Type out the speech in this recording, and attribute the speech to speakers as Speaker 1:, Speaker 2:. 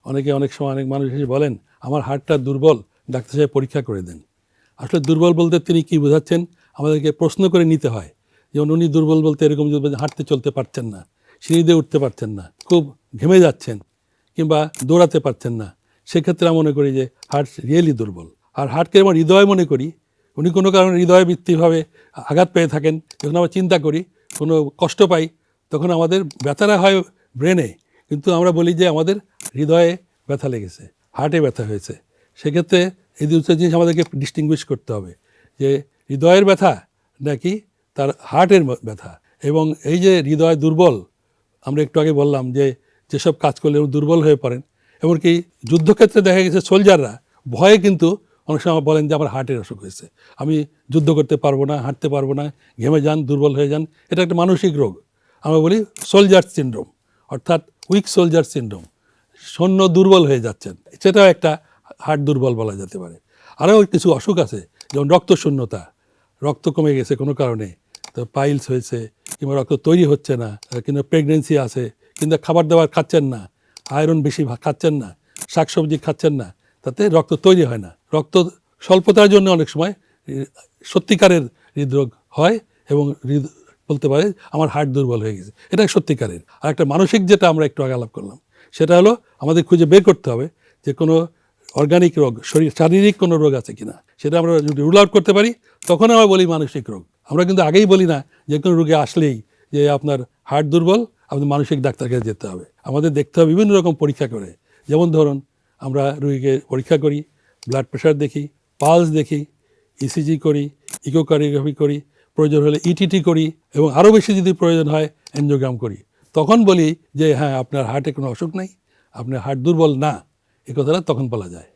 Speaker 1: অনেকে অনেক সময় অনেক মানুষ এসে বলেন আমার হার্টটা দুর্বল, ডাক্তার সাহেব পরীক্ষা করে দেন। আসলে দুর্বল বলতে তিনি কি বোঝাচ্ছেন, আমাদেরকে প্রশ্ন করে নিতে হয়। যেমন উনি দুর্বল বলতে এরকম যে হাঁটতে চলতে পারছেন না, সিঁড়ি দিয়ে উঠতে পারছেন না, খুব ঘেমে যাচ্ছেন, কিংবা দৌড়াতে পারছেন না, সেক্ষেত্রে আমরা মনে করি যে হার্ট রিয়েলি দুর্বল। আর হার্টকে আমার হৃদয় মনে করি, উনি কোনো কারণে হৃদয়বৃত্তিভাবে আঘাত পেয়ে থাকেন, যখন আমরা চিন্তা করি, কোনো কষ্ট পাই, তখন আমাদের ব্যথাটা হয় ব্রেনে, কিন্তু আমরা বলি যে আমাদের হৃদয়ে ব্যথা লেগেছে, হার্টে ব্যথা হয়েছে। সেক্ষেত্রে এই দুটো জিনিস আমাদেরকে ডিস্টিংগুইশ করতে হবে, যে হৃদয়ের ব্যথা নাকি তার হার্টের ব্যথা। এবং এই যে হৃদয় দুর্বল, আমরা একটু আগে বললাম যে যেসব কাজ করলে দুর্বল হয়ে পড়েন, এমনকি যুদ্ধক্ষেত্রে দেখা গেছে সোলজাররা ভয়ে কিন্তু অনেক সময় বলেন যে আমার হার্টের অসুখ হয়েছে, আমি যুদ্ধ করতে পারবো না, হাঁটতে পারবো না, ঘেমে যান, দুর্বল হয়ে যান। এটা একটা মানসিক রোগ, আমরা বলি সোলজার সিনড্রোম, অর্থাৎ উইক সোলজার সিনড্রোম, সৈন্য দুর্বল হয়ে যাচ্ছেন, সেটাও একটা হার্ট দুর্বল বলা যেতে পারে। আরও কিছু অসুখ আছে, যেমন রক্তশূন্যতা, রক্ত কমে গেছে কোনো কারণে, তো পাইলস হয়েছে, কিংবা রক্ত তৈরি হচ্ছে না, কিংবা প্রেগনেন্সি আছে, কিন্তু খাবার দাবার খাচ্ছেন না, আয়রন বেশি খাচ্ছেন না, শাকসবজি খাচ্ছেন না, তাতে রক্ত তৈরি হয় না। রক্ত স্বল্পতার জন্য অনেক সময় সত্যিকারের হৃদরোগ হয়, এবং বলতে পারে আমার হার্ট দুর্বল হয়ে গেছে, এটা সত্যিকারের। আর একটা মানসিক, যেটা আমরা একটু আগে আলাপ করলাম, সেটা হলো আমাদের খুঁজে বের করতে হবে যে কোনো অর্গানিক রোগ, শারীরিক কোনো রোগ আছে কিনা। সেটা আমরা যদি রুল আউট করতে পারি, তখন আমরা বলি মানসিক রোগ। আমরা কিন্তু আগেই বলি না যে কোনো রোগে আসলেই যে আপনার হার্ট দুর্বল, আপনি মানসিক ডাক্তারকে যেতে হবে। আমাদের দেখতে হবে বিভিন্ন রকম পরীক্ষা করে। যেমন ধরুন, আমরা রোগীকে পরীক্ষা করি, ব্লাড প্রেশার দেখি, পালস দেখি, ইসিজি করি, ইকোকার্ডিওগ্রাফি করি, প্রয়োজন হলে ইটিটি করি, এবং আরও বেশি যদি প্রয়োজন হয় এনজিওগ্রাম করি। তখন বলি যে হ্যাঁ, আপনার হার্টে কোনো অসুখ নেই, আপনার হার্ট দুর্বল না, এ কথাটা তখন বলা যায়।